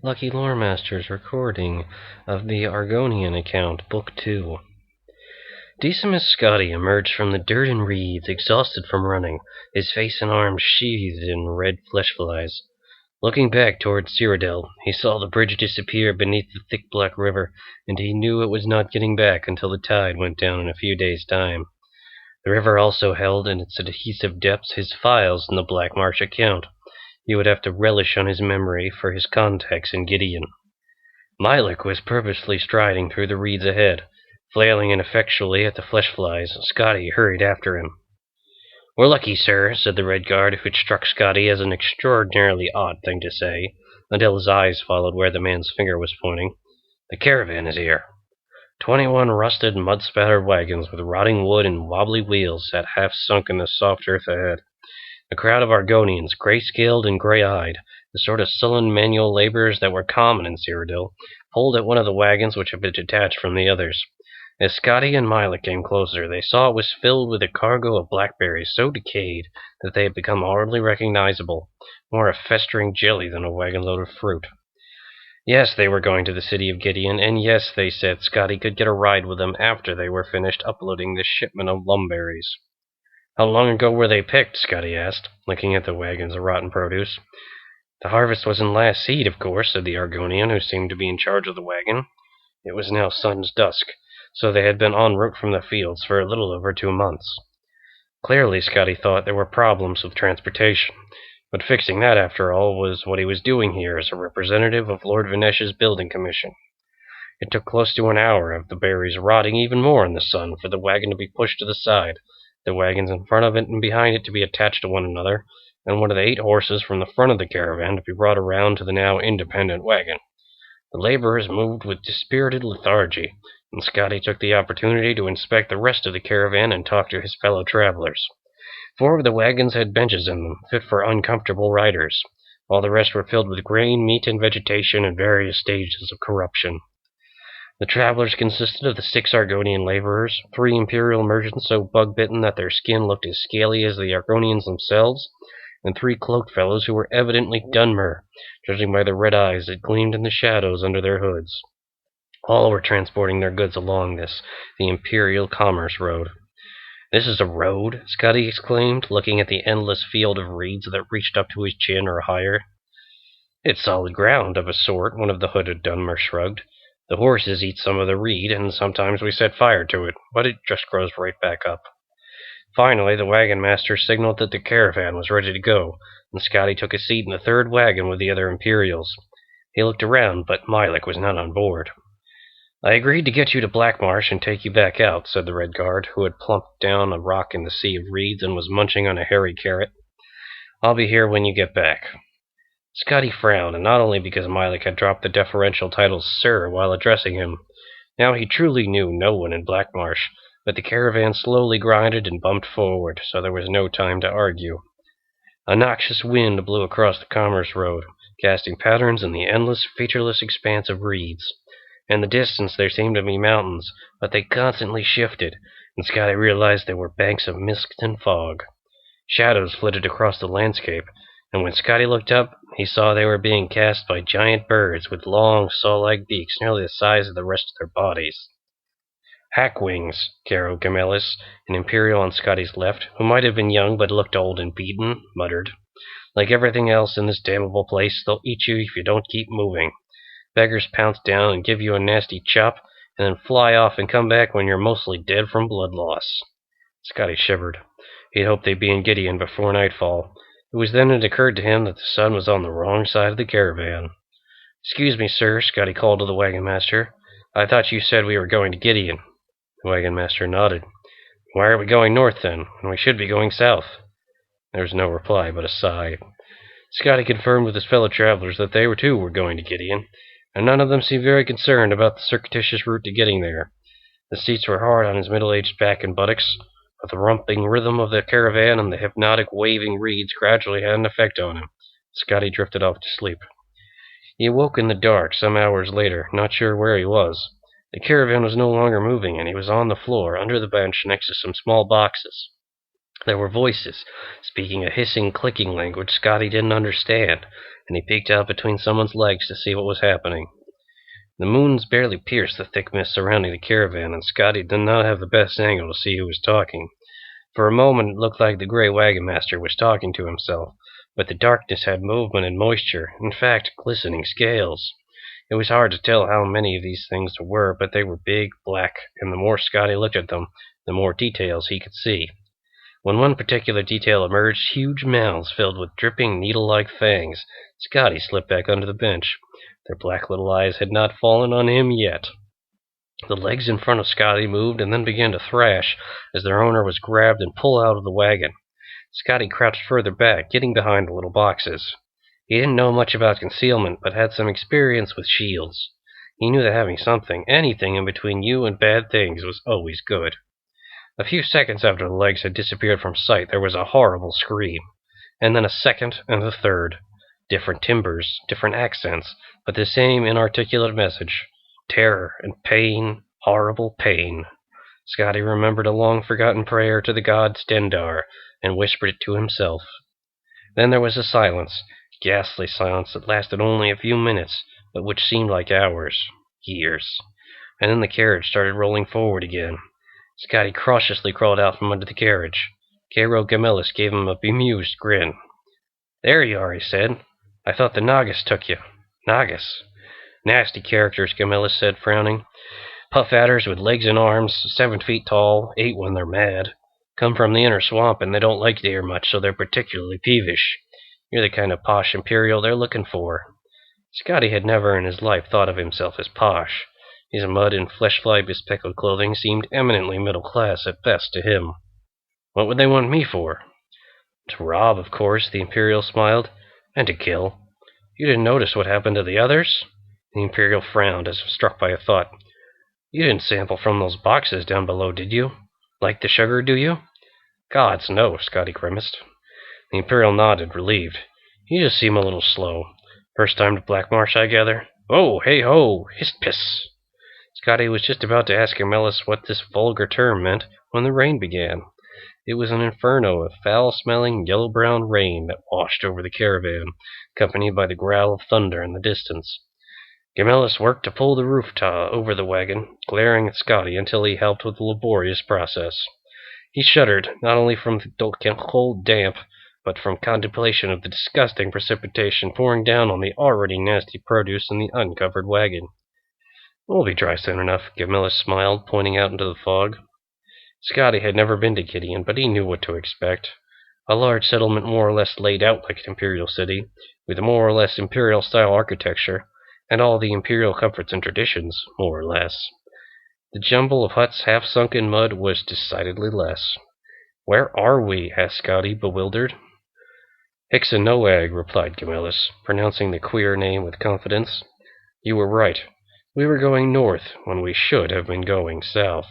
Lucky Lore Master's recording of the Argonian Account, Book 2. Decimus Scotti emerged from the dirt and reeds, exhausted from running, his face and arms sheathed in red flesh flies. Looking back toward Cyrodiil, he saw the bridge disappear beneath the thick black river, and he knew it was not getting back until the tide went down in a few days' time. The river also held in its adhesive depths his files in the Black Marsh account. He would have to relish on his memory for his contacts in Gideon. Milik was purposely striding through the reeds ahead, flailing ineffectually at the flesh flies. Scotti hurried after him. "We're lucky, sir," said the Red Guard, which struck Scotti as an extraordinarily odd thing to say, until his eyes followed where the man's finger was pointing. "The caravan is here." 21 rusted, mud-spattered wagons with rotting wood and wobbly wheels sat half-sunk in the soft earth ahead. A crowd of Argonians, gray-scaled and gray-eyed, the sort of sullen manual laborers that were common in Cyrodiil, pulled at one of the wagons which had been detached from the others. As Scotti and Milik came closer, they saw it was filled with a cargo of blackberries so decayed that they had become hardly recognizable, more a festering jelly than a wagon-load of fruit. Yes, they were going to the city of Gideon, and yes, they said Scotti could get a ride with them after they were finished uploading this shipment of lumberries. "How long ago were they picked?" Scotti asked, looking at the wagons of rotten produce. "The harvest was in last seed, of course," said the Argonian, who seemed to be in charge of the wagon. It was now sun's dusk, so they had been en route from the fields for a little over 2 months. Clearly, Scotti thought there were problems with transportation, but fixing that, after all, was what he was doing here as a representative of Lord Vinesh's building commission. It took close to an hour of the berries rotting even more in the sun for the wagon to be pushed to the side, the wagons in front of it and behind it to be attached to one another, and one of the 8 horses from the front of the caravan to be brought around to the now independent wagon. The laborers moved with dispirited lethargy, and Scotti took the opportunity to inspect the rest of the caravan and talk to his fellow travelers. 4 of the wagons had benches in them, fit for uncomfortable riders, while the rest were filled with grain, meat, and vegetation in various stages of corruption. The travelers consisted of the 6 Argonian laborers, 3 Imperial merchants so bug-bitten that their skin looked as scaly as the Argonians themselves, and 3 cloaked fellows who were evidently Dunmer, judging by the red eyes that gleamed in the shadows under their hoods. All were transporting their goods along this, the Imperial Commerce Road. "This is a road?" Scotti exclaimed, looking at the endless field of reeds that reached up to his chin or higher. "It's solid ground, of a sort," one of the hooded Dunmer shrugged. "The horses eat some of the reed, and sometimes we set fire to it, but it just grows right back up." Finally, the wagon master signaled that the caravan was ready to go, and Scotti took a seat in the 3rd wagon with the other Imperials. He looked around, but Milik was not on board. "I agreed to get you to Blackmarsh and take you back out," said the Red Guard, who had plumped down a rock in the sea of reeds and was munching on a hairy carrot. "I'll be here when you get back." Scotti frowned, and not only because Milik had dropped the deferential title Sir while addressing him. Now he truly knew no one in Blackmarsh, but the caravan slowly grinded and bumped forward, so there was no time to argue. A noxious wind blew across the Commerce Road, casting patterns in the endless, featureless expanse of reeds. In the distance there seemed to be mountains, but they constantly shifted, and Scotti realized they were banks of mist and fog. Shadows flitted across the landscape, and when Scotti looked up, he saw they were being cast by giant birds with long, saw-like beaks nearly the size of the rest of their bodies. "Hackwings," Caro Gamelis, an Imperial on Scotty's left, who might have been young but looked old and beaten, muttered. "Like everything else in this damnable place, they'll eat you if you don't keep moving. Beggars pounce down and give you a nasty chop, and then fly off and come back when you're mostly dead from blood loss." Scotti shivered. He'd hoped they'd be in Gideon before nightfall. It was then it occurred to him that the sun was on the wrong side of the caravan. "Excuse me, sir," Scotti called to the wagon master. "I thought you said we were going to Gideon." The wagon master nodded. "Why are we going north, then, when we should be going south?" There was no reply but a sigh. Scotti confirmed with his fellow travelers that they too were going to Gideon, and none of them seemed very concerned about the circuitous route to getting there. The seats were hard on his middle-aged back and buttocks, but the rumping rhythm of the caravan and the hypnotic waving reeds gradually had an effect on him. Scotti drifted off to sleep. He awoke in the dark some hours later, not sure where he was. The caravan was no longer moving, and he was on the floor, under the bench, next to some small boxes. There were voices, speaking a hissing, clicking language Scotti didn't understand, and he peeked out between someone's legs to see what was happening. The moons barely pierced the thick mist surrounding the caravan, and Scotty did not have the best angle to see who was talking. For a moment it looked like the gray wagon master was talking to himself, but the darkness had movement and moisture, in fact, glistening scales. It was hard to tell how many of these things there were, but they were big, black, and the more Scotty looked at them, the more details he could see. When one particular detail emerged, huge mouths filled with dripping, needle-like fangs, Scotty slipped back under the bench. Their black little eyes had not fallen on him yet. The legs in front of Scotty moved and then began to thrash as their owner was grabbed and pulled out of the wagon. Scotty crouched further back, getting behind the little boxes. He didn't know much about concealment, but had some experience with shields. He knew that having something, anything in between you and bad things was always good. A few seconds after the legs had disappeared from sight, there was a horrible scream, and then a second and a third. Different timbres, different accents, but the same inarticulate message. Terror and pain, horrible pain. Scotty remembered a long-forgotten prayer to the god Stendar and whispered it to himself. Then there was a silence, ghastly silence that lasted only a few minutes, but which seemed like hours, years. And then the carriage started rolling forward again. Scotty cautiously crawled out from under the carriage. Cairo Gamillis gave him a bemused grin. "There you are," he said. "I thought the Nagas took you." "Nagas?" "Nasty characters," Gamillis said, frowning. "Puff adders with legs and arms, 7 feet tall, 8 when they're mad. Come from the inner swamp and they don't like the air much, so they're particularly peevish. You're the kind of posh Imperial they're looking for." Scotty had never in his life thought of himself as posh. His mud and flesh-fly bespeckled clothing seemed eminently middle class at best to him. "What would they want me for?" "To rob, of course," the Imperial smiled. "And to kill. You didn't notice what happened to the others?" The Imperial frowned, as if struck by a thought. "You didn't sample from those boxes down below, did you? Like the sugar, do you?" "Gods, no," Scotty grimaced. The Imperial nodded, relieved. "You just seem a little slow. First time to Black Marsh, I gather?" "Oh, hey-ho! Hist-piss!" Scotty was just about to ask Gamillis what this vulgar term meant when the rain began. It was an inferno of foul-smelling, yellow-brown rain that washed over the caravan, accompanied by the growl of thunder in the distance. Gamillis worked to pull the roof over the wagon, glaring at Scotty until he helped with the laborious process. He shuddered, not only from the cold damp, but from contemplation of the disgusting precipitation pouring down on the already nasty produce in the uncovered wagon. "We'll be dry soon enough," Gamillis smiled, pointing out into the fog. Scotty had never been to Gideon, but he knew what to expect. A large settlement more or less laid out like an imperial city, with more or less imperial-style architecture, and all the imperial comforts and traditions, more or less. The jumble of huts half sunk in mud was decidedly less. "Where are we?" asked Scotty, bewildered. "Hixanoag," replied Gamillis, pronouncing the queer name with confidence. "You were right. We were going north when we should have been going south."